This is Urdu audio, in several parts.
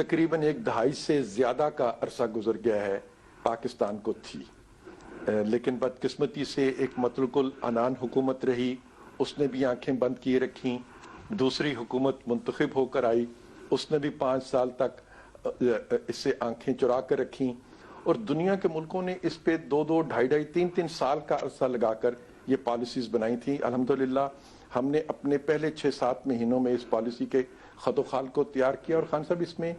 تقریباً 1 دہائی سے زیادہ کا عرصہ گزر گیا ہے پاکستان کو تھی، لیکن بدقسمتی سے ایک مطلق العنان حکومت رہی، اس نے بھی آنکھیں بند کیے رکھیں، دوسری حکومت منتخب ہو کر آئی، اس نے بھی 5 سال تک اس سے آنکھیں چرا کر رکھیں، اور دنیا کے ملکوں نے اس پہ 2-2, 2.5, 3-3 سال کا عرصہ لگا کر یہ پالیسیز بنائی تھیں۔ الحمدللہ ہم نے اپنے پہلے 6-7 مہینوں میں اس پالیسی کے خط و خال کو تیار کیا، اور خان صاحب اس میں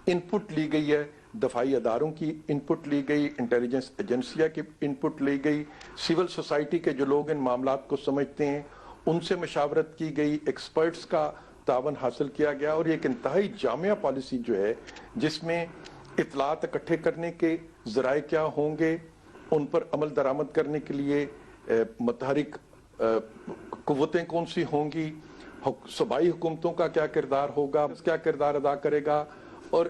انپٹ لی گئی ہے، دفاعی اداروں کی انپٹ لی گئی، انٹیلیجنس ایجنسیاں کی انپٹ لی گئی، سول سوسائٹی کے جو لوگ ان معاملات کو سمجھتے ہیں ان سے مشاورت کی گئی، ایکسپرٹس کا تعاون حاصل کیا گیا، اور یہ ایک انتہائی جامع پالیسی جو ہے جس میں اطلاعات اکٹھے کرنے کے ذرائع کیا ہوں گے، ان پر عمل درآمد کرنے کے لیے متحرک قوتیں کون سی ہوں گی، صوبائی حکومتوں کا کیا کردار ہوگا، کیا کردار ادا کرے گا۔ اور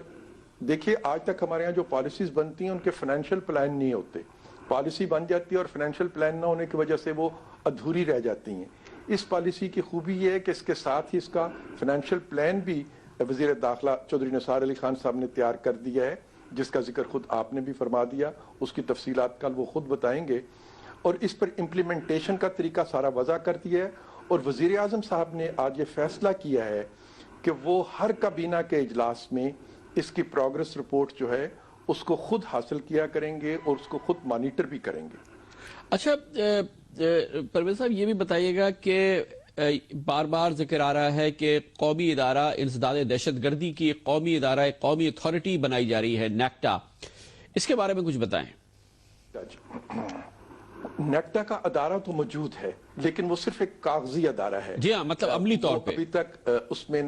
دیکھیے آج تک ہمارے ہاں جو پالیسیز بنتی ہیں ان کے فائنینشیل پلان نہیں ہوتے، پالیسی بن جاتی ہے اور فائنینشیل پلان نہ ہونے کی وجہ سے وہ ادھوری رہ جاتی ہیں۔ اس پالیسی کی خوبی یہ ہے کہ اس کے ساتھ ہی اس کا فائنینشیل پلان بھی وزیر داخلہ چودھری نثار علی خان صاحب نے تیار کر دیا ہے، جس کا ذکر خود آپ نے بھی فرما دیا، اس کی تفصیلات کل وہ خود بتائیں گے، اور اس پر امپلیمنٹیشن کا طریقہ سارا وضع کر دیا ہے۔ اور وزیر اعظم صاحب نے آج یہ فیصلہ کیا ہے کہ وہ ہر کابینہ کے اجلاس میں اس کی پروگریس رپورٹ جو ہے اس کو خود حاصل کیا کریں گے اور اس کو خود مانیٹر بھی کریں گے۔ اچھا پرویز صاحب یہ بھی بتائیے گا کہ بار بار ذکر آ رہا ہے کہ قومی ادارہ انسداد دہشت گردی کی ایک قومی ادارہ، ایک قومی اتھارٹی بنائی جا رہی ہے، نیکٹا، اس کے بارے میں کچھ بتائیں۔ نیکٹا کا ادارہ تو موجود ہے لیکن وہ صرف ایک کاغذی ادارہ ہے، جی ہاں، مطلب عملی طور پہ ابھی تک اس میں،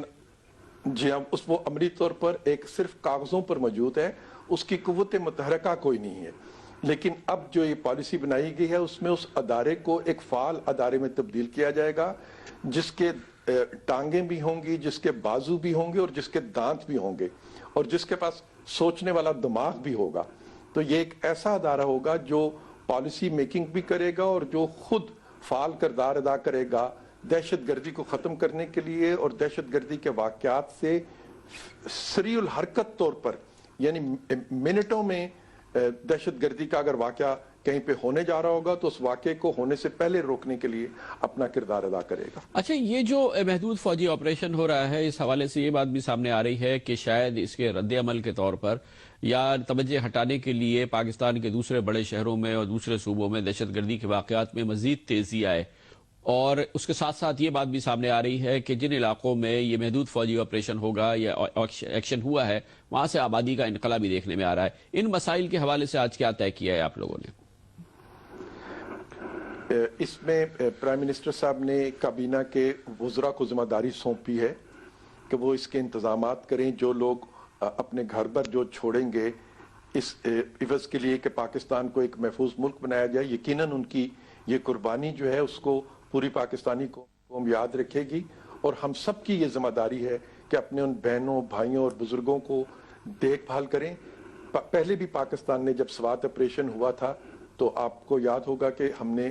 جی ہاں، وہ عملی طور پر ایک صرف کاغذوں پر موجود ہے، اس کی قوت متحرکہ کوئی نہیں ہے۔ لیکن اب جو یہ پالیسی بنائی گئی ہے اس میں اس ادارے کو ایک فعال ادارے میں تبدیل کیا جائے گا، جس کے ٹانگیں بھی ہوں گی، جس کے بازو بھی ہوں گے اور جس کے دانت بھی ہوں گے، اور جس کے پاس سوچنے والا دماغ بھی ہوگا۔ تو یہ ایک ایسا ادارہ ہوگا جو پالیسی میکنگ بھی کرے گا اور جو خود فعال کردار ادا کرے گا دہشت گردی کو ختم کرنے کے لیے، اور دہشت گردی کے واقعات سے سریع الحرکت طور پر، یعنی منٹوں میں دہشت گردی کا اگر واقعہ کہیں پہ ہونے جا رہا ہوگا تو اس واقعے کو ہونے سے پہلے روکنے کے لیے اپنا کردار ادا کرے گا۔ اچھا، یہ جو محدود فوجی آپریشن ہو رہا ہے، اس حوالے سے یہ بات بھی سامنے آ رہی ہے کہ شاید اس کے رد عمل کے طور پر یا توجہ ہٹانے کے لیے پاکستان کے دوسرے بڑے شہروں میں اور دوسرے صوبوں میں دہشت گردی کے واقعات میں مزید تیزی آئے، اور اس کے ساتھ ساتھ یہ بات بھی سامنے آ رہی ہے کہ جن علاقوں میں یہ محدود فوجی آپریشن ہوگا یا ایکشن ہوا ہے وہاں سے آبادی کا انقلاب بھی دیکھنے میں آ رہا ہے۔ ان مسائل کے حوالے سے آج کیا طے کیا ہے آپ لوگوں نے؟ اس میں پرائم منسٹر صاحب نے کابینہ کے وزراء کو ذمہ داری سونپی ہے کہ وہ اس کے انتظامات کریں، جو لوگ اپنے گھر پر جو چھوڑیں گے اس عوض کے لیے کہ پاکستان کو ایک محفوظ ملک بنایا جائے، یقیناً ان کی یہ قربانی جو ہے اس کو پوری پاکستانی قوم یاد رکھے گی، اور ہم سب کی یہ ذمہ داری ہے کہ اپنے ان بہنوں، بھائیوں اور بزرگوں کو دیکھ بھال کریں۔ پہلے بھی پاکستان نے جب سوات آپریشن ہوا تھا تو آپ کو یاد ہوگا کہ ہم نے،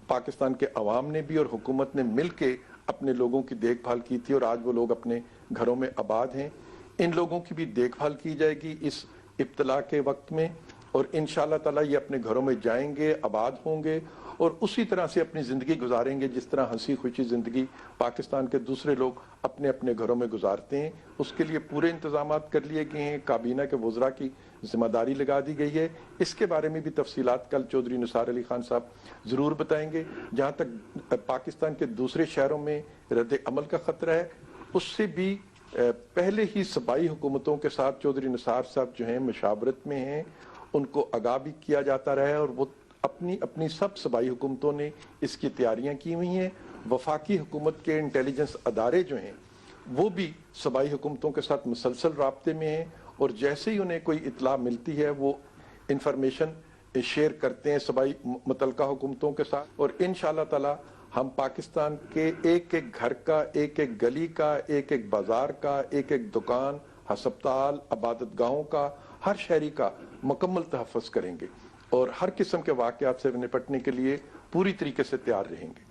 پاکستان کے عوام نے بھی اور حکومت نے مل کے اپنے لوگوں کی دیکھ بھال کی تھی، اور آج وہ لوگ اپنے گھروں میں آباد ہیں۔ ان لوگوں کی بھی دیکھ بھال کی جائے گی اس ابتلا کے وقت میں، اور انشاءاللہ تعالی یہ اپنے گھروں میں جائیں گے، آباد ہوں گے اور اسی طرح سے اپنی زندگی گزاریں گے جس طرح ہنسی خوشی زندگی پاکستان کے دوسرے لوگ اپنے اپنے گھروں میں گزارتے ہیں۔ اس کے لیے پورے انتظامات کر لیے گئے ہیں، کابینہ کے وزراء کی ذمہ داری لگا دی گئی ہے۔ اس کے بارے میں بھی تفصیلات کل چودھری نثار علی خان صاحب ضرور بتائیں گے۔ جہاں تک پاکستان کے دوسرے شہروں میں رد عمل کا خطرہ ہے، اس سے بھی پہلے ہی صوبائی حکومتوں کے ساتھ چودھری نثار صاحب جو ہیں مشاورت میں ہیں، ان کو آگاہ بھی کیا جاتا رہا ہے، اور وہ اپنی سب صوبائی حکومتوں نے اس کی تیاریاں کی ہوئی ہیں۔ وفاقی حکومت کے انٹیلیجنس ادارے جو ہیں وہ بھی صوبائی حکومتوں کے ساتھ مسلسل رابطے میں ہیں، اور جیسے ہی انہیں کوئی اطلاع ملتی ہے وہ انفارمیشن شیئر کرتے ہیں صوبائی متعلقہ حکومتوں کے ساتھ، اور انشاءاللہ تعالی ہم پاکستان کے ایک ایک گھر کا، ایک ایک گلی کا، ایک ایک بازار کا، ایک ایک دکان، ہسپتال، عبادت گاہوں کا، ہر شہری کا مکمل تحفظ کریں گے، اور ہر قسم کے واقعات سے نپٹنے کے لیے پوری طریقے سے تیار رہیں گے۔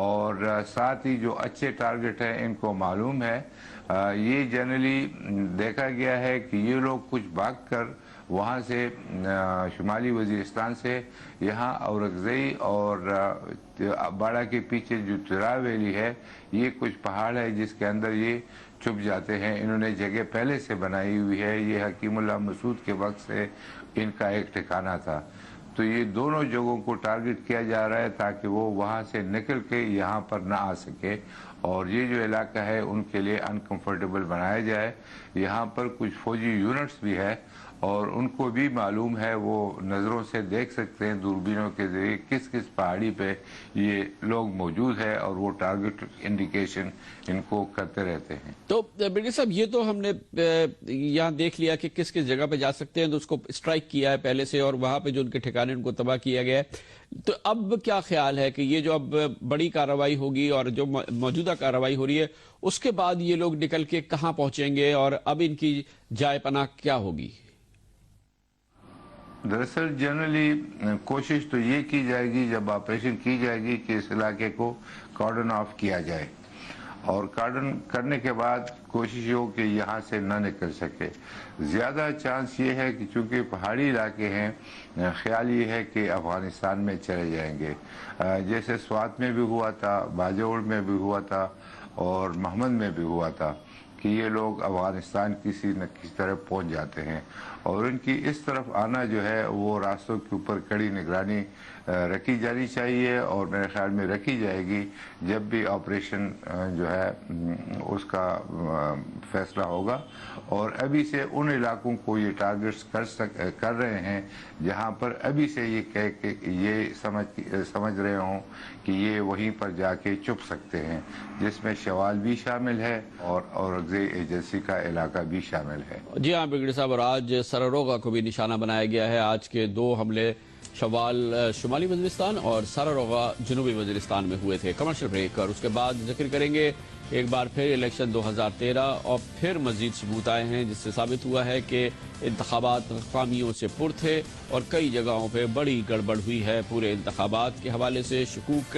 اور ساتھ ہی جو اچھے ٹارگٹ ہیں ان کو معلوم ہے. یہ جنرلی دیکھا گیا ہے کہ یہ لوگ کچھ بھاگ کر وہاں سے شمالی وزیرستان سے یہاں اورکزئی اور باڑہ کے پیچھے جو ترا ویلی ہے یہ کچھ پہاڑ ہے جس کے اندر یہ چھپ جاتے ہیں. انہوں نے جگہ پہلے سے بنائی ہوئی ہے. یہ حکیم اللہ مسعود کے وقت سے ان کا ایک ٹھکانہ تھا. تو یہ دونوں جگہوں کو ٹارگٹ کیا جا رہا ہے تاکہ وہ وہاں سے نکل کے یہاں پر نہ آ سکے اور یہ جو علاقہ ہے ان کے لیے انکمفرٹیبل بنایا جائے. یہاں پر کچھ فوجی یونٹس بھی ہے اور ان کو بھی معلوم ہے, وہ نظروں سے دیکھ سکتے ہیں دوربینوں کے ذریعے کس کس پہاڑی پہ یہ لوگ موجود ہے اور وہ ٹارگٹ انڈیکیشن ان کو کرتے رہتے ہیں. تو برگیڈیئر صاحب یہ تو ہم نے یہاں دیکھ لیا کہ کس کس جگہ پہ جا سکتے ہیں, تو اس کو اسٹرائک کیا ہے پہلے سے اور وہاں پہ جو ان کے ٹھکانے ان کو تباہ کیا گیا ہے. تو اب کیا خیال ہے کہ یہ جو اب بڑی کارروائی ہوگی اور جو موجودہ کارروائی ہو رہی ہے اس کے بعد یہ لوگ نکل کے کہاں پہنچیں گے اور اب ان کی جائے پناہ کیا ہوگی؟ دراصل جنرلی کوشش تو یہ کی جائے گی جب آپریشن کی جائے گی کہ اس علاقے کو کارڈن آف کیا جائے اور کارڈن کرنے کے بعد کوشش ہو کہ یہاں سے نہ نکل سکے. زیادہ چانس یہ ہے کہ چونکہ پہاڑی علاقے ہیں خیال یہ ہے کہ افغانستان میں چلے جائیں گے, جیسے سوات میں بھی ہوا تھا, باجوڑ میں بھی ہوا تھا اور محمد میں بھی ہوا تھا کہ یہ لوگ افغانستان کسی نہ کسی طرح پہنچ جاتے ہیں اور ان کی اس طرف آنا جو ہے وہ راستوں کے اوپر کڑی نگرانی رکھی جانی چاہیے اور میرے خیال میں رکھی جائے گی جب بھی آپریشن جو ہے اس کا فیصلہ ہوگا. اور ابھی سے ان علاقوں کو یہ ٹارگٹس کر رہے ہیں جہاں پر ابھی سے یہ کہہ کے یہ سمجھ رہے ہوں کہ یہ وہیں پر جا کے چھپ سکتے ہیں, جس میں شوال بھی شامل ہے اور اورکزئی ایجنسی کا علاقہ بھی شامل ہے. جی ہاں برگیڈیئر صاحب, اور آج سراروغا کو بھی نشانہ بنایا گیا ہے. آج کے 2 حملے شوال شمالی وزیرستان اور سراروغا جنوبی وزیرستان میں ہوئے تھے. کمرشل بریک, اور اس کے بعد ذکر کریں گے ایک بار پھر الیکشن 2013 اور پھر مزید ثبوت آئے ہیں جس سے ثابت ہوا ہے کہ انتخابات خامیوں سے پر تھے اور کئی جگہوں پہ بڑی گڑبڑ ہوئی ہے. پورے انتخابات کے حوالے سے شکوک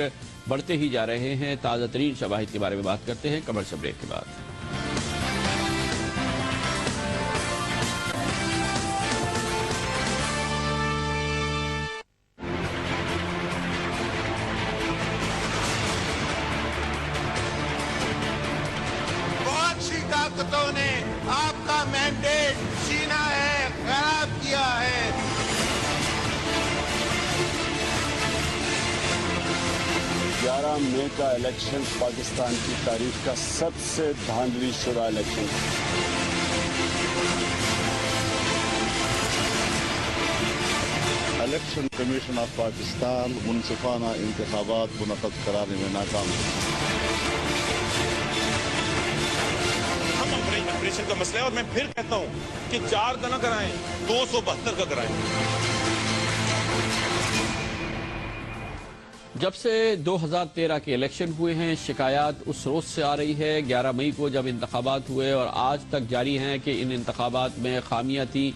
بڑھتے ہی جا رہے ہیں. تازہ ترین شواہد کے بارے میں بات کرتے ہیں کمرشل بریک کے بعد. نے آپ کا مینڈیٹ چھینا ہے, خراب کیا ہے. 11 مئی کا الیکشن پاکستان کی تاریخ کا سب سے دھاندلی شدہ election. Election commission of Pakistan منصفانہ انتخابات منعقد کرانے میں ناکام ہے. آپریشن کا مسئلہ ہے اور میں پھر کہتا ہوں کہ 4 کا نہ کرائیں, 272 کا کرائیں. جب سے 2013 کے الیکشن ہوئے ہیں شکایات اس روز سے آ رہی ہے 11 مئی کو جب انتخابات ہوئے اور آج تک جاری ہیں کہ ان انتخابات میں خامیاں تھیں,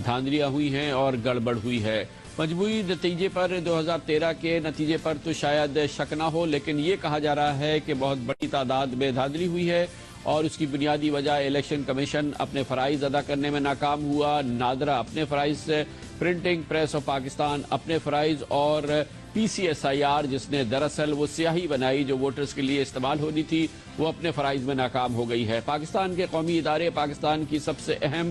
دھاندلیاں ہوئی ہیں اور گڑبڑ ہوئی ہے. مجموعی نتیجے پر 2013 کے نتیجے پر تو شاید شک نہ ہو, لیکن یہ کہا جا رہا ہے کہ بہت بڑی تعداد میں دھاندلی ہوئی ہے اور اس کی بنیادی وجہ الیکشن کمیشن اپنے فرائض ادا کرنے میں ناکام ہوا, نادرا اپنے فرائض سے, پرنٹنگ پریس آف پاکستان اپنے فرائض اور PCSIR جس نے دراصل وہ سیاہی بنائی جو ووٹرز کے لیے استعمال ہونی تھی وہ اپنے فرائض میں ناکام ہو گئی ہے. پاکستان کے قومی ادارے پاکستان کی سب سے اہم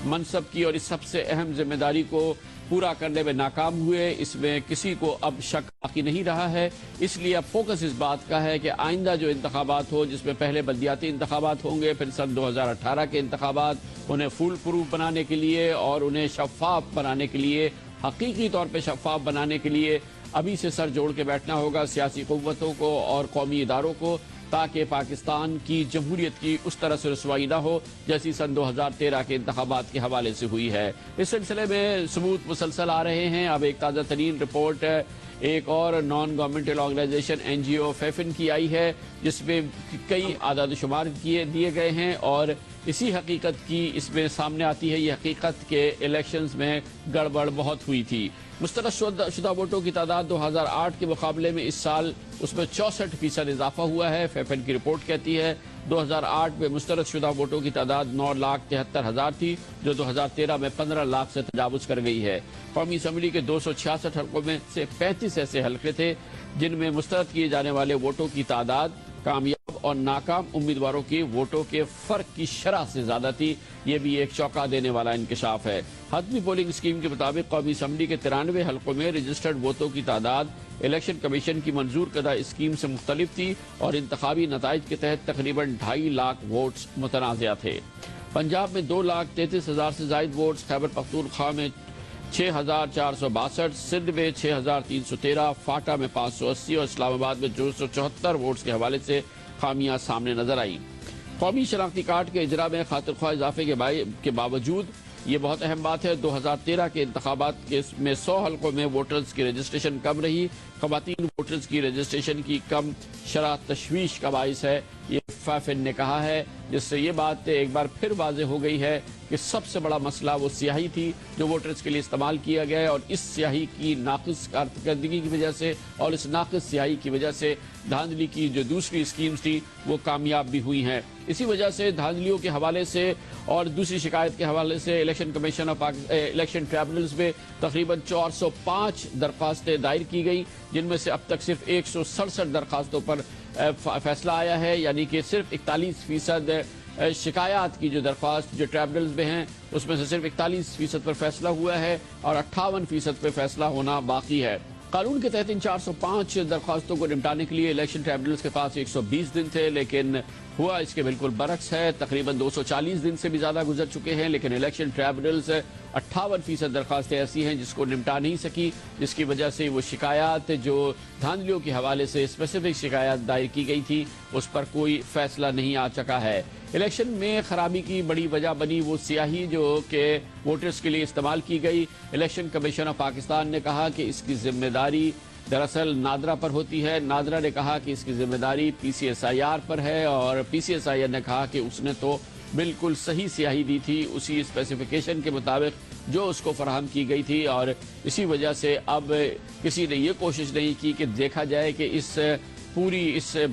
منصب کی اور اس سب سے اہم ذمہ داری کو پورا کرنے میں ناکام ہوئے. اس میں کسی کو اب شک باقی نہیں رہا ہے. اس لیے اب فوکس اس بات کا ہے کہ آئندہ جو انتخابات ہو, جس میں پہلے بلدیاتی انتخابات ہوں گے, پھر سن 2018 کے انتخابات, انہیں فول پروف بنانے کے لیے اور انہیں شفاف بنانے کے لیے, حقیقی طور پہ شفاف بنانے کے لیے ابھی سے سر جوڑ کے بیٹھنا ہوگا سیاسی قوتوں کو اور قومی اداروں کو, تاکہ پاکستان کی جمہوریت کی اس طرح سے رسوائی نہ ہو جیسی سن 2013 کے انتخابات کے حوالے سے ہوئی ہے. اس سلسلے میں ثبوت مسلسل آ رہے ہیں. اب ایک تازہ ترین رپورٹ ایک اور نان گورنمنٹل آرگنائزیشن NGO فیفن کی آئی ہے جس میں کئی اعداد و شمار دیے گئے ہیں، اور اسی حقیقت کی اس میں سامنے آتی ہے یہ حقیقت کہ الیکشنز میں گڑبڑ بہت ہوئی تھی۔ مسترد شدہ ووٹوں کی تعداد 2008 کے مقابلے میں اس سال اس میں 64% اضافہ ہوا ہے۔ فیفن کی رپورٹ کہتی ہے 2008 میں مسترد شدہ ووٹوں کی تعداد 9,73,000 تھی، جو 2013 میں 15 لاکھ سے تجاوز کر گئی ہے۔ قومی اسمبلی کے 266 حلقوں میں سے 35 ایسے حلقے تھے جن میں مسترد کیے جانے والے ووٹوں کی تعداد کامیاب اور ناکام امیدواروں کے ووٹوں کے فرق کی شرح سے زیادہ تھی۔ یہ بھی ایک چونکا دینے والا انکشاف ہے۔ حتمی پولنگ اسکیم کے مطابق قومی اسمبلی کے 93 حلقوں میں رجسٹرڈ ووٹوں کی تعداد الیکشن کمیشن کی منظور کردہ اسکیم سے مختلف تھی، اور انتخابی نتائج کے تحت تقریباً 2.5 لاکھ ووٹس متنازع تھے۔ پنجاب میں 2,33,000 سے زائد ووٹس، خیبر پختونخوا میں 6,462، سندھ میں 6,313، فاٹا میں 580 اور اسلام آباد میں 274 ووٹس کے حوالے سے خامیاں سامنے نظر آئیں۔ قومی شناختی کارڈ کے اجرا میں خاطر خواہ اضافے کے باوجود یہ بہت اہم بات ہے، 2013 کے انتخابات میں 100 حلقوں میں ووٹرز کی رجسٹریشن کم رہی۔ خواتین ووٹرز کی رجسٹریشن کی کم شرح تشویش کا باعث ہے، یہ فیفن نے کہا ہے، جس سے یہ بات ایک بار پھر واضح ہو گئی ہے کہ سب سے بڑا مسئلہ وہ سیاہی تھی جو ووٹرز کے لیے استعمال کیا گیا ہے، اور اس سیاہی کی ناقص کارکردگی کی وجہ سے اور اس ناقص سیاہی کی وجہ سے دھاندلی کی جو دوسری اسکیمز تھی وہ کامیاب بھی ہوئی ہیں۔ اسی وجہ سے دھاندلیوں کے حوالے سے اور دوسری شکایت کے حوالے سے election commission of election tribunals میں تقریباً 405 درخواستیں دائر کی گئی، جن میں سے اب تک صرف 167 درخواستوں پر فیصلہ آیا ہے، یعنی کہ صرف 41% شکایات کی جو درخواست جو ٹریبونلز میں ہیں اس میں سے صرف 41% پر فیصلہ ہوا ہے اور 58% پہ فیصلہ ہونا باقی ہے۔ قانون کے تحت ان 405 درخواستوں کو نمٹانے کے لیے الیکشن ٹریبونلز کے پاس 120 دن تھے، لیکن ہوا اس کے بالکل برعکس ہے۔ تقریباً 240 دن سے بھی زیادہ گزر چکے ہیں، لیکن الیکشن ٹریبونلز 58% درخواستیں ایسی ہیں جس کو نمٹا نہیں سکی، جس کی وجہ سے وہ شکایات جو دھاندلیوں کے حوالے سے اسپیسیفک شکایات دائر کی گئی تھی اس پر کوئی فیصلہ نہیں آ چکا ہے۔ الیکشن میں خرابی کی بڑی وجہ بنی وہ سیاہی جو کہ ووٹرز کے لیے استعمال کی گئی۔ الیکشن کمیشن آف پاکستان نے کہا کہ اس کی ذمہ داری دراصل نادرا پر ہوتی ہے۔ نادرا نے کہا کہ اس کی ذمہ داری PCSIR پر ہے، اور PCSIR نے کہا کہ اس نے تو بالکل صحیح سیاہی دی تھی اسی اسپیسیفیکیشن کے مطابق جو اس کو فراہم کی گئی تھی، اور اسی وجہ سے اب کسی نے یہ کوشش نہیں کی کہ دیکھا جائے کہ اس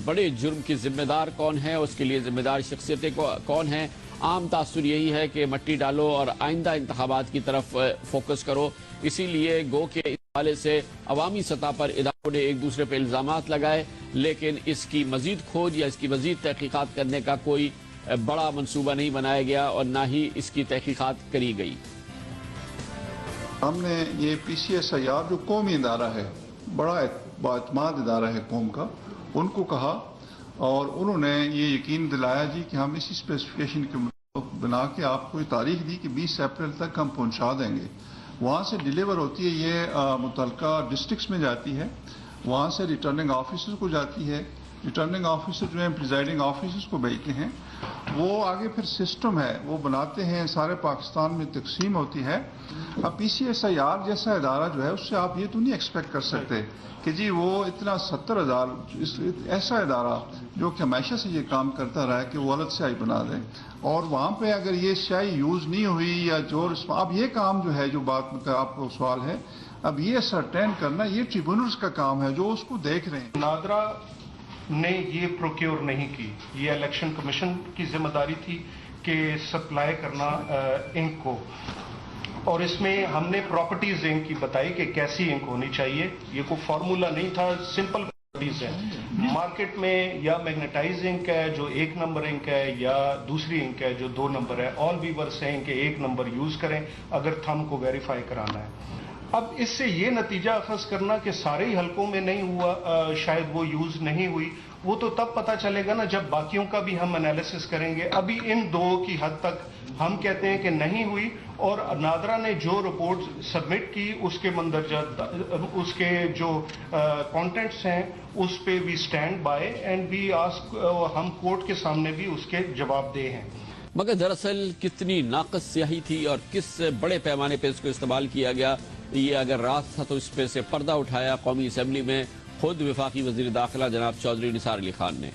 بڑے جرم کی ذمہ دار کون ہے، اس کے لیے ذمہ دار شخصیتیں کون ہیں۔ عام تاثر یہی ہے کہ مٹی ڈالو اور آئندہ انتخابات کی طرف فوکس کرو۔ اسی لیے گو کے اس حوالے سے عوامی سطح پر اداروں نے ایک دوسرے پہ الزامات لگائے، لیکن اس کی مزید کھوج یا اس کی مزید تحقیقات کرنے کا کوئی بڑا منصوبہ نہیں بنایا گیا اور نہ ہی اس کی تحقیقات کری گئی۔ ہم نے یہ PCSIR جو قومی ادارہ ہے، بڑا باعتماد ادارہ ہے قوم کا، ان کو کہا اور انہوں نے یہ یقین دلایا جی کہ ہم اسی اسپیسیفکیشن کے بنا کے آپ کو تاریخ دی کہ 20 اپریل تک ہم پہنچا دیں گے۔ وہاں سے ڈیلیور ہوتی ہے، یہ متعلقہ ڈسٹرکٹس میں جاتی ہے، وہاں سے ریٹرننگ آفیسر کو جاتی ہے، ریٹرننگ آفیسر جو ہیں پریزائڈنگ آفیسرز کو بھیجتے ہیں، وہ آگے پھر سسٹم ہے وہ بناتے ہیں، سارے پاکستان میں تقسیم ہوتی ہے۔ اب PCSIR جیسا ادارہ جو ہے اس سے آپ یہ تو نہیں ایکسپیکٹ کر سکتے کہ جی وہ اتنا 70,000 ایسا ادارہ جو کہ ہمیشہ سے یہ کام کرتا رہا ہے کہ وہ الگ سیاہی بنا دیں، اور وہاں پہ اگر یہ سیاہی یوز نہیں ہوئی یا جو اب یہ کام جو ہے جو بات کا آپ کو سوال ہے، اب یہ سرٹین کرنا یہ ٹریبونلز کا کام ہے جو اس کو دیکھ رہے ہیں۔ نادرا نے یہ پروکیور نہیں کی، یہ الیکشن کمیشن کی ذمہ داری تھی کہ سپلائی کرنا انک کو، اور اس میں ہم نے پراپرٹیز انک کی بتائی کہ کیسی انک ہونی چاہیے۔ یہ کوئی فارمولا نہیں تھا، سمپل پراپرٹیز ہیں۔ مارکیٹ میں یا میگنیٹائز انک ہے جو 1 نمبر انک ہے، یا دوسری انک ہے جو 2 نمبر ہے۔ آل ویورز ہیں کہ 1 نمبر یوز کریں اگر تھم کو ویریفائی کرانا ہے۔ اب اس سے یہ نتیجہ اخذ کرنا کہ سارے ہی حلقوں میں نہیں ہوا، شاید وہ یوز نہیں ہوئی، وہ تو تب پتہ چلے گا نا جب باقیوں کا بھی ہم انالیسس کریں گے۔ ابھی ان 2 کی حد تک ہم کہتے ہیں کہ نہیں ہوئی، اور نادرا نے جو رپورٹ سبمٹ کی اس کے مندرجہ اس کے جو کانٹینٹس ہیں اس پہ we stand by and we ask, ہم کورٹ کے سامنے بھی اس کے جواب دے ہیں۔ مگر دراصل کتنی ناقص سیاہی تھی اور کس بڑے پیمانے پہ اس کو استعمال کیا گیا، یہ اگر رات تھا تو اس پہ سے پردہ اٹھایا قومی اسمبلی میں خود وفاقی وزیر داخلہ جناب چودھری نثار علی خان نے۔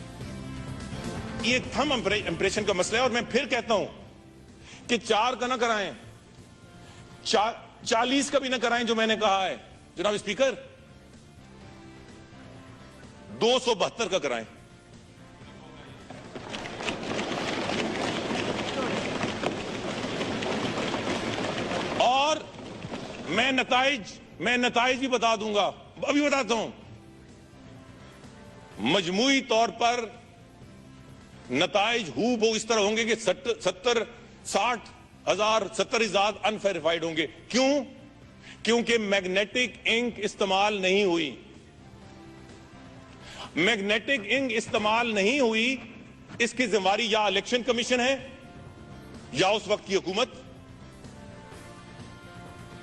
یہ تھم امپریشن کا مسئلہ ہے، اور میں پھر کہتا ہوں کہ 4 کا نہ کرائیں، 40 کا بھی نہ کرائیں جو میں نے کہا ہے جناب اسپیکر، 272 کا کرائیں۔ اور میں نتائج بھی بتا دوں گا، ابھی بتاتا ہوں۔ مجموعی طور پر نتائج ہو اس طرح ہوں گے کہ 70,000 انفیریفائڈ ہوں گے۔ کیوں؟ کیونکہ میگنیٹک انک استعمال نہیں ہوئی۔ میگنیٹک انک استعمال نہیں ہوئی، اس کی ذمہ داری یا الیکشن کمیشن ہے یا اس وقت کی حکومت۔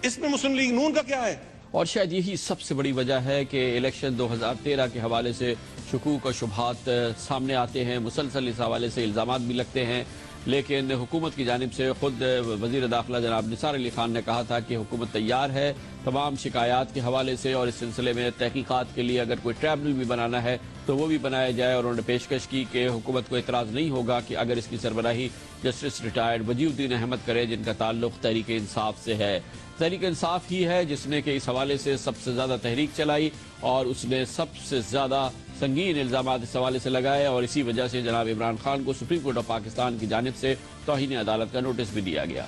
اس میں مسلم لیگ نون کا کیا ہے؟ اور شاید یہی سب سے بڑی وجہ ہے کہ الیکشن 2013 کے حوالے سے شکوک و شبہات سامنے آتے ہیں، مسلسل اس حوالے سے الزامات بھی لگتے ہیں، لیکن حکومت کی جانب سے خود وزیر داخلہ جناب نثار علی خان نے کہا تھا کہ حکومت تیار ہے تمام شکایات کے حوالے سے، اور اس سلسلے میں تحقیقات کے لیے اگر کوئی ٹریبونل بھی بنانا ہے تو وہ بھی بنایا جائے، اور انہوں نے پیشکش کی کہ حکومت کو اعتراض نہیں ہوگا کہ اگر اس کی سربراہی جسٹس ریٹائرڈ وجیہ الدین احمد کرے، جن کا تعلق تحریک انصاف سے ہے۔ تحریک انصاف ہی ہے جس نے کہ اس حوالے سے سب سے زیادہ تحریک چلائی، اور اس نے سب سے زیادہ سنگین الزامات اس حوالے سے لگائے، اور اسی وجہ سے جناب عمران خان کو سپریم کورٹ آف پاکستان کی جانب سے توہین عدالت کا نوٹس بھی دیا گیا۔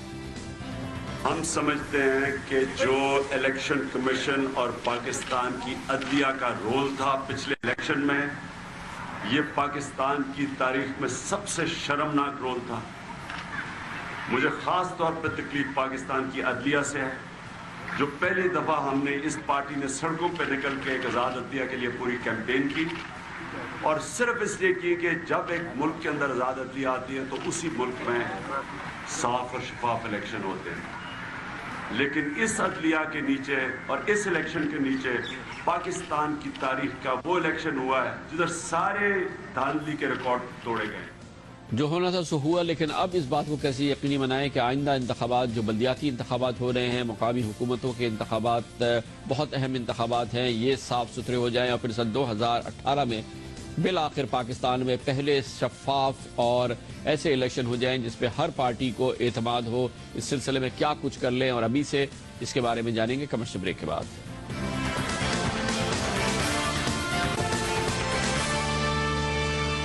ہم سمجھتے ہیں کہ جو الیکشن کمیشن اور پاکستان کی عدلیہ کا رول تھا پچھلے الیکشن میں، یہ پاکستان کی تاریخ میں سب سے شرمناک رول تھا۔ مجھے خاص طور پر تکلیف پاکستان کی عدلیہ سے ہے، جو پہلی دفعہ ہم نے اس پارٹی نے سڑکوں پہ نکل کے ایک آزاد عدلیہ کے لیے پوری کیمپین کی، اور صرف اس لیے کی کہ جب ایک ملک کے اندر آزاد عدلیہ آتی ہے تو اسی ملک میں صاف اور شفاف الیکشن ہوتے ہیں۔ لیکن اس عدلیہ کے نیچے اور اس الیکشن کے نیچے پاکستان کی تاریخ کا وہ الیکشن ہوا ہے جدھر سارے دھاندلی کے ریکارڈ توڑے گئے۔ جو ہونا تھا سو ہوا، لیکن اب اس بات کو کیسے یقینی بنائیں کہ آئندہ انتخابات جو بلدیاتی انتخابات ہو رہے ہیں، مقامی حکومتوں کے انتخابات بہت اہم انتخابات ہیں، یہ صاف ستھرے ہو جائیں، اور پھر سن 2018 میں بالآخر پاکستان میں پہلے شفاف اور ایسے الیکشن ہو جائیں جس پہ ہر پارٹی کو اعتماد ہو۔ اس سلسلے میں کیا کچھ کر لیں، اور ابھی سے اس کے بارے میں جانیں گے کمرشل بریک کے بعد۔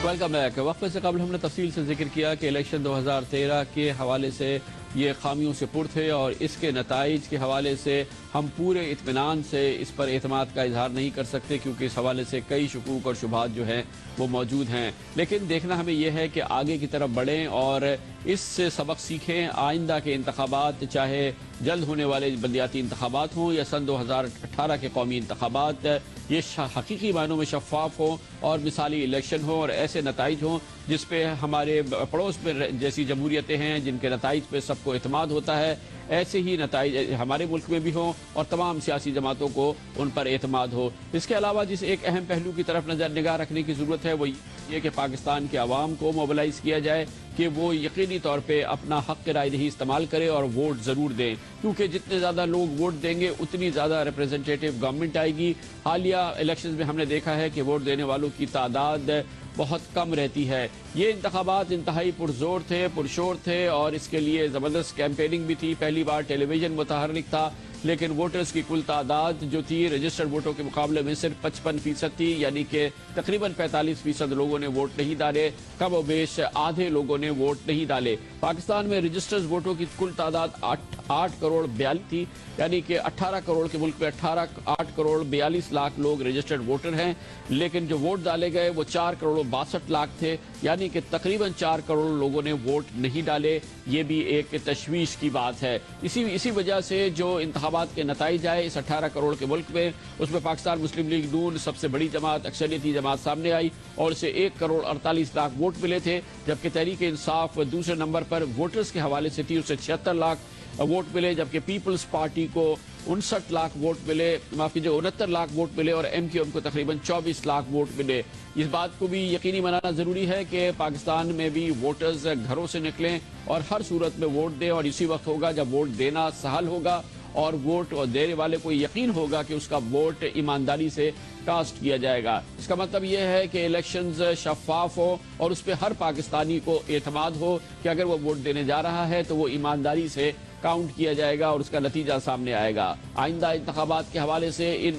Welcome back. وقفے سے قبل ہم نے تفصیل سے ذکر کیا کہ الیکشن 2013 کے حوالے سے یہ خامیوں سے پر تھے، اور اس کے نتائج کے حوالے سے ہم پورے اطمینان سے اس پر اعتماد کا اظہار نہیں کر سکتے، کیونکہ اس حوالے سے کئی شکوک اور شبہات جو ہیں وہ موجود ہیں۔ لیکن دیکھنا ہمیں یہ ہے کہ آگے کی طرف بڑھیں اور اس سے سبق سیکھیں۔ آئندہ کے انتخابات، چاہے جلد ہونے والے بلدیاتی انتخابات ہوں یا سن 2018 کے قومی انتخابات، یہ حقیقی معنوں میں شفاف ہوں اور مثالی الیکشن ہوں، اور ایسے نتائج ہوں جس پہ ہمارے پڑوس میں جیسی جمہوریتیں ہیں جن کے نتائج پہ سب کو اعتماد ہوتا ہے، ایسے ہی نتائج ہمارے ملک میں بھی ہوں اور تمام سیاسی جماعتوں کو ان پر اعتماد ہو۔ اس کے علاوہ جس ایک اہم پہلو کی طرف نگاہ رکھنے کی ضرورت ہے وہ یہ کہ پاکستان کے عوام کو موبلائز کیا جائے کہ وہ یقینی طور پہ اپنا حق رائے دہی استعمال کرے اور ووٹ ضرور دیں، کیونکہ جتنے زیادہ لوگ ووٹ دیں گے اتنی زیادہ ریپریزنٹیٹیو گورنمنٹ آئے گی۔ حالیہ الیکشنز میں ہم نے دیکھا ہے کہ ووٹ دینے والوں کی تعداد بہت کم رہتی ہے۔ یہ انتخابات انتہائی پرزور تھے، پرشور تھے، اور اس کے لیے زبردست کیمپیننگ بھی تھی۔ پہلی بار ٹیلی ویژن متحرک تھا، لیکن ووٹرز کی کل تعداد جو تھی رجسٹرڈ ووٹوں کے مقابلے میں صرف 55% تھی، یعنی کہ تقریباً 45% لوگوں نے ووٹ نہیں ڈالے، کم و بیش آدھے لوگوں نے ووٹ نہیں ڈالے۔ پاکستان میں رجسٹرڈ ووٹوں کی کل تعداد 8 کروڑ 42 تھی، یعنی کہ 18 کروڑ کے ملک میں 8 کروڑ 42 لاکھ لوگ رجسٹرڈ ووٹر ہیں، لیکن جو ووٹ ڈالے گئے وہ 4 کروڑ 62 لاکھ تھے، یعنی کہ تقریباً 4 کروڑ لوگوں نے ووٹ نہیں ڈالے۔ یہ بھی ایک تشویش کی بات ہے۔ اسی وجہ سے جو انتخابات کے نتائج آئے اس 18 کروڑ کے ملک میں، اس میں پاکستان مسلم لیگ نون سب سے بڑی جماعت، اکثریتی جماعت سامنے آئی، اور اسے 1 کروڑ 48 لاکھ ووٹ ملے تھے، جبکہ تحریک انصاف دوسرے نمبر پر ووٹرز کے حوالے سے تھی، اسے 76 لاکھ ووٹ ملے، جبکہ پیپلز پارٹی کو 59 لاکھ ووٹ ملے، معاف کیجیے 69 لاکھ ووٹ ملے، اور ایم کیو ایم کو تقریباً 24 لاکھ ووٹ ملے۔ اس بات کو بھی یقینی بنانا ضروری ہے کہ پاکستان میں بھی ووٹرز گھروں سے نکلیں اور ہر صورت میں ووٹ دیں، اور اسی وقت ہوگا جب ووٹ دینا سہل ہوگا اور ووٹ دینے والے کو یقین ہوگا کہ اس کا ووٹ ایمانداری سے کاسٹ کیا جائے گا۔ اس کا مطلب یہ ہے کہ الیکشنز شفاف ہو اور اس پہ ہر پاکستانی کو اعتماد ہو کہ اگر وہ ووٹ دینے جا رہا ہے تو وہ ایمانداری سے کاؤنٹ کیا جائے گا اور اس کا نتیجہ سامنے آئے گا۔ آئندہ انتخابات کے حوالے سے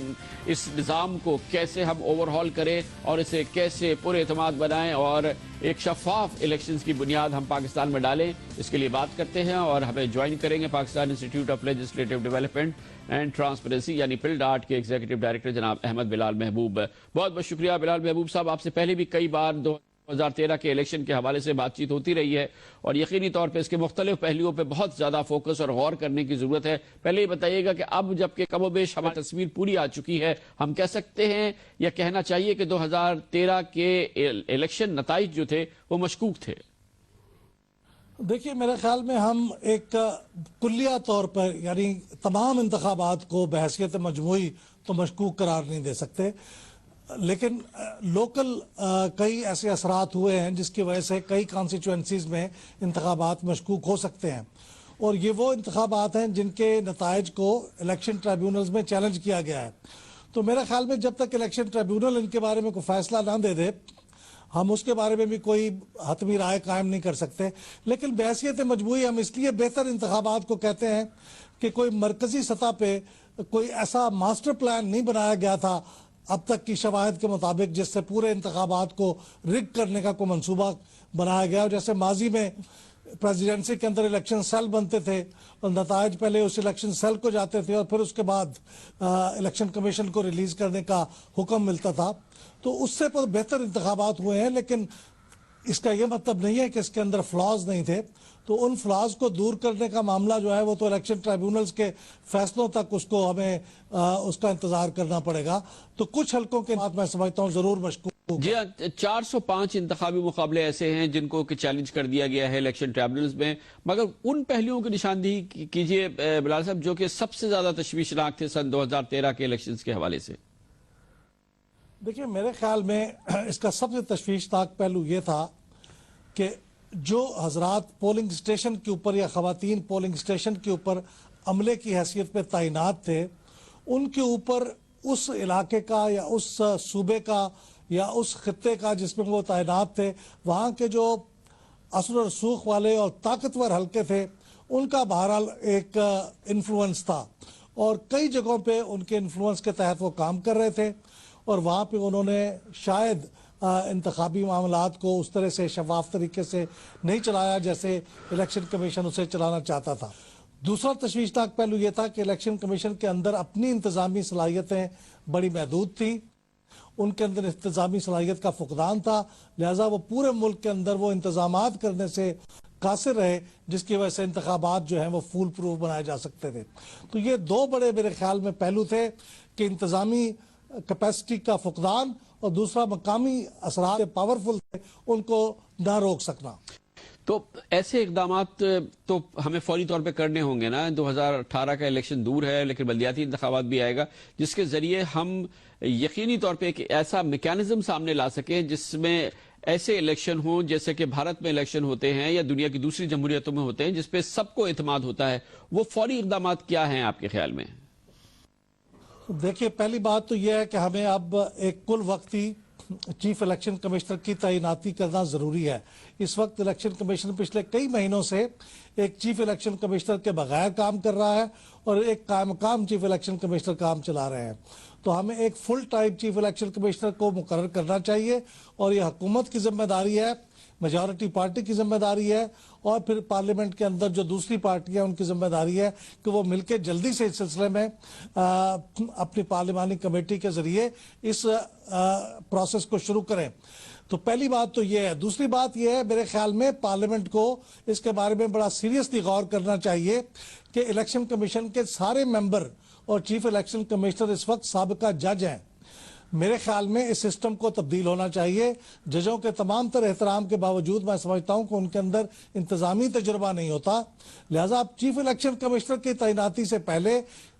اس نظام کو کیسے ہم اوور ہال کریں اور اسے کیسے پر اعتماد بنائیں اور ایک شفاف الیکشنز کی بنیاد ہم پاکستان میں ڈالیں، اس کے لیے بات کرتے ہیں اور ہمیں جوائن کریں گے Pakistan institute of legislative development and transparency یعنی پلڈارٹ کے ایگزیکٹو ڈائریکٹر جناب احمد بلال محبوب۔ بہت بہت شکریہ بلال محبوب صاحب، آپ سے پہلے بھی کئی بار 2013 کے الیکشن کے حوالے سے بات چیت ہوتی رہی ہے اور یقینی طور پہ اس کے مختلف پہلوؤں پہ بہت زیادہ فوکس اور غور کرنے کی ضرورت ہے۔ پہلے یہ بتائیے گا کہ اب جبکہ کم و بیش ہماری تصویر پوری آ چکی ہے، ہم کہہ سکتے ہیں یا کہنا چاہیے کہ 2013 کے الیکشن نتائج جو تھے وہ مشکوک تھے؟ دیکھیے میرے خیال میں ہم ایک کلیہ طور پر یعنی تمام انتخابات کو بحیثیت مجموعی تو مشکوک قرار نہیں دے سکتے، لیکن لوکل کئی ایسے اثرات ہوئے ہیں جس کی وجہ سے کئی کانسٹیچوئنسیز میں انتخابات مشکوک ہو سکتے ہیں، اور یہ وہ انتخابات ہیں جن کے نتائج کو الیکشن ٹرائیبیونلز میں چیلنج کیا گیا ہے۔ تو میرے خیال میں جب تک الیکشن ٹرائیبیونل ان کے بارے میں کوئی فیصلہ نہ دے دے ہم اس کے بارے میں بھی کوئی حتمی رائے قائم نہیں کر سکتے، لیکن بحیثیت مجموعی ہم اس لیے بہتر انتخابات کو کہتے ہیں کہ کوئی مرکزی سطح پہ کوئی ایسا ماسٹر پلان نہیں بنایا گیا تھا اب تک کی شواہد کے مطابق جس سے پورے انتخابات کو رگ کرنے کا کوئی منصوبہ بنایا گیا، جیسے ماضی میں پریزیڈنسی کے اندر الیکشن سیل بنتے تھے اور نتائج پہلے اس الیکشن سیل کو جاتے تھے اور پھر اس کے بعد الیکشن کمیشن کو ریلیز کرنے کا حکم ملتا تھا، تو اس سے بہتر انتخابات ہوئے ہیں، لیکن اس کا یہ مطلب نہیں ہے کہ اس کے اندر فلاز نہیں تھے۔ تو ان فلاز کو دور کرنے کا معاملہ جو ہے وہ تو الیکشن ٹرائیبیونلز کے فیصلوں تک اس کو ہمیں اس کا انتظار کرنا پڑے گا۔ تو کچھ حلقوں کے بعد میں سمجھتا ہوں ضرور مشکوک۔ جی 405 انتخابی مقابلے ایسے ہیں جن کو چیلنج کر دیا گیا ہے الیکشن ٹرائیبیونلز میں، مگر ان پہلوؤں کی نشاندہی کیجئے بلال صاحب جو کہ سب سے زیادہ تشویشناک تھے سن 2013 کے الیکشنز کے حوالے سے۔ دیکھیں میرے خیال میں اس کا سب سے تشویشناک پہلو یہ تھا کہ جو حضرات پولنگ اسٹیشن کے اوپر یا خواتین پولنگ اسٹیشن کے اوپر عملے کی حیثیت پہ تعینات تھے، ان کے اوپر اس علاقے کا یا اس صوبے کا یا اس خطے کا جس میں وہ تعینات تھے، وہاں کے جو اثر و رسوخ والے اور طاقتور حلقے تھے ان کا بہرحال ایک انفلوئنس تھا، اور کئی جگہوں پہ ان کے انفلوئنس کے تحت وہ کام کر رہے تھے، اور وہاں پہ انہوں نے شاید انتخابی معاملات کو اس طرح سے شفاف طریقے سے نہیں چلایا جیسے الیکشن کمیشن اسے چلانا چاہتا تھا۔ دوسرا تشویشناک پہلو یہ تھا کہ الیکشن کمیشن کے اندر اپنی انتظامی صلاحیتیں بڑی محدود تھیں، ان کے اندر انتظامی صلاحیت کا فقدان تھا، لہٰذا وہ پورے ملک کے اندر وہ انتظامات کرنے سے قاصر رہے جس کی وجہ سے انتخابات جو ہیں وہ فول پروف بنائے جا سکتے تھے۔ تو یہ دو بڑے میرے خیال میں پہلو تھے کہ انتظامی کیپیسٹی کا فقدان اور دوسرا مقامی اثرات پاورفل تھے ان کو نہ روک سکنا۔ تو ایسے اقدامات تو ہمیں فوری طور پہ کرنے ہوں گے نا، 2018 کا الیکشن دور ہے لیکن بلدیاتی انتخابات بھی آئے گا جس کے ذریعے ہم یقینی طور پہ ایک ایسا میکینزم سامنے لا سکیں جس میں ایسے الیکشن ہوں جیسے کہ بھارت میں الیکشن ہوتے ہیں یا دنیا کی دوسری جمہوریتوں میں ہوتے ہیں جس پہ سب کو اعتماد ہوتا ہے، وہ فوری اقدامات کیا ہیں آپ کے خیال میں؟ دیکھیے پہلی بات تو یہ ہے کہ ہمیں اب ایک کل وقتی چیف الیکشن کمشنر کی تعیناتی کرنا ضروری ہے۔ اس وقت الیکشن کمیشن پچھلے کئی مہینوں سے ایک چیف الیکشن کمشنر کے بغیر کام کر رہا ہے اور ایک قائم مقام چیف الیکشن کمشنر کام چلا رہے ہیں، تو ہمیں ایک full time chief election commissioner کو مقرر کرنا چاہیے، اور یہ حکومت کی ذمہ داری ہے، میجارٹی پارٹی کی ذمہ داری ہے، اور پھر پارلیمنٹ کے اندر جو دوسری پارٹیاں ان کی ذمہ داری ہے کہ وہ مل کے جلدی سے اس سلسلے میں اپنی پارلیمانی کمیٹی کے ذریعے اس پروسیس کو شروع کریں۔ تو پہلی بات تو یہ ہے۔ دوسری بات یہ ہے میرے خیال میں پارلیمنٹ کو اس کے بارے میں بڑا سیریسلی غور کرنا چاہیے کہ الیکشن کمیشن کے سارے ممبر اور چیف الیکشن کمشنر اس وقت سابقہ جج ہیں۔ میرے خیال میں اس سسٹم کو تبدیل ہونا چاہیے۔ ججوں کے تمام تر احترام کے باوجود میں سمجھتا ہوں کہ ان کے اندر انتظامی تجربہ نہیں ہوتا، لہٰذا چیف الیکشن کمشنر کی تعیناتی سے پہلے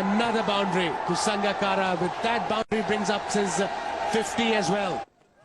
Another boundary to Sangakkara, but that boundary brings up his 50 as well.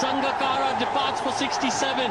Sangakkara departs for 67.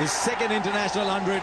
His second international 100.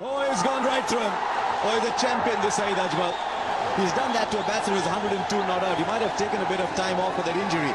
Oh, he's gone right through him. Oh, the champion, this Saeed Ajmal. He's done that to a batsman who's 102 not out. He might have taken a bit of time off for that injury.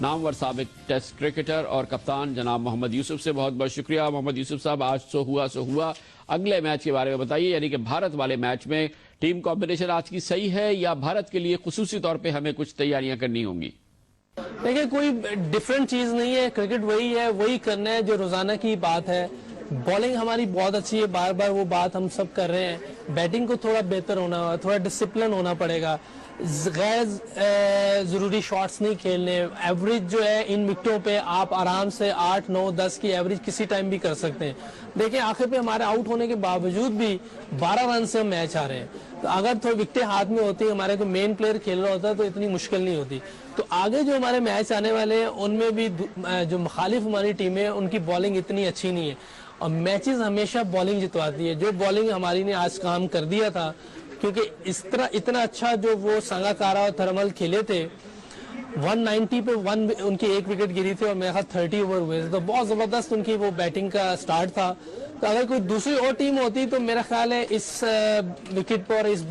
نامور سابق ٹیسٹ کرکٹر اور کپتان جناب محمد یوسف سے بہت بہت شکریہ۔ محمد یوسف صاحب، آج سو ہوا اگلے میچ کے بارے میں بتائیے، یعنی کہ بھارت والے میچ میں ٹیم کمبینیشن آج کی صحیح ہے یا بھارت کے لیے خصوصی طور پہ ہمیں کچھ تیاریاں کرنی ہوں گی؟ دیکھیں کوئی ڈیفرنٹ چیز نہیں ہے، کرکٹ وہی ہے، وہی کرنا ہے جو روزانہ کی بات ہے۔ بالنگ ہماری بہت اچھی ہے، بار بار وہ بات ہم سب کر رہے ہیں۔ بیٹنگ کو تھوڑا بہتر ہونا ہوگا، تھوڑا ڈسپلن ہونا پڑے گا، غیر ضروری شاٹس نہیں کھیلنے۔ ایوریج جو ہے ان وکٹوں پہ آپ آرام سے 8 9 10 کی ایوریج کسی ٹائم بھی کر سکتے ہیں۔ دیکھیں آخر پہ ہمارے آؤٹ ہونے کے باوجود بھی 12 رن سے ہم میچ آ رہے ہیں، تو اگر تھوڑی وکٹیں ہاتھ میں ہوتی، ہمارے کوئی مین پلیئر کھیل رہا ہوتا تو اتنی مشکل نہیں ہوتی۔ تو آگے جو ہمارے میچ آنے والے ہیں ان میں بھی جو مخالف ہماری ٹیم ہے ان کی بالنگ اتنی اچھی نہیں ہے، اور میچز ہمیشہ بالنگ جتواتی ہے۔ جو بالنگ ہماری نے آج کام کر دیا تھا، کیونکہ اس طرح اتنا اچھا جو وہ سنگاکارا اور تھرمل کھیلے تھے، 190 پہ ان کی ایک وکٹ گری تھی اور میرے خیال 30 اوور ہوئے تھے، تو بہت زبردست ان کی وہ بیٹنگ کا سٹارٹ تھا۔ تو اگر کوئی دوسری اور ٹیم ہوتی تو میرا خیال ہے اس وکٹ پر اس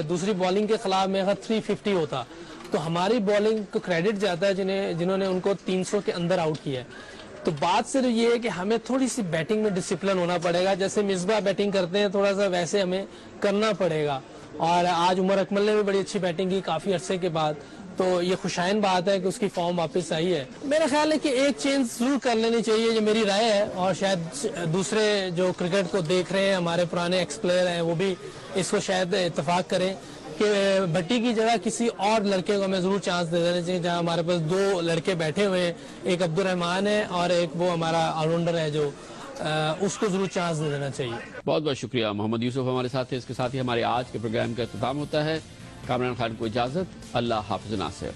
دوسری بالنگ کے خلاف میرا خیال 350 ہوتا۔ تو ہماری بالنگ کو کریڈٹ جاتا ہے جنہوں نے ان کو 300 کے اندر آؤٹ کیا ہے۔ تو بات صرف یہ ہے کہ ہمیں تھوڑی سی بیٹنگ میں ڈسپلن ہونا پڑے گا، جیسے مصباح بیٹنگ کرتے ہیں تھوڑا سا ویسے ہمیں کرنا پڑے گا۔ اور آج عمر اکمل نے بھی بڑی اچھی بیٹنگ کی کافی عرصے کے بعد، تو یہ خوشائن بات ہے کہ اس کی فارم واپس آئی ہے۔ میرا خیال ہے کہ ایک چینج ضرور کر لینی چاہیے، یہ میری رائے ہے، اور شاید دوسرے جو کرکٹ کو دیکھ رہے ہیں ہمارے پرانے ایکس پلیئر ہیں وہ بھی اس کو شاید اتفاق کریں کہ بھٹی کی جگہ کسی اور لڑکے کو ہمیں ضرور چانس دے دینا چاہیے۔ جہاں ہمارے پاس 2 لڑکے بیٹھے ہوئے ہیں، ایک عبد الرحمان ہے اور ایک وہ ہمارا آل راؤنڈر ہے، جو اس کو ضرور چانس دے دینا چاہیے۔ بہت بہت شکریہ محمد یوسف ہمارے ساتھ ہیں۔ اس کے ساتھ ہی ہمارے آج کے پروگرام کا اختتام ہوتا ہے۔ کامران خان کو اجازت، اللہ حافظ ناصر۔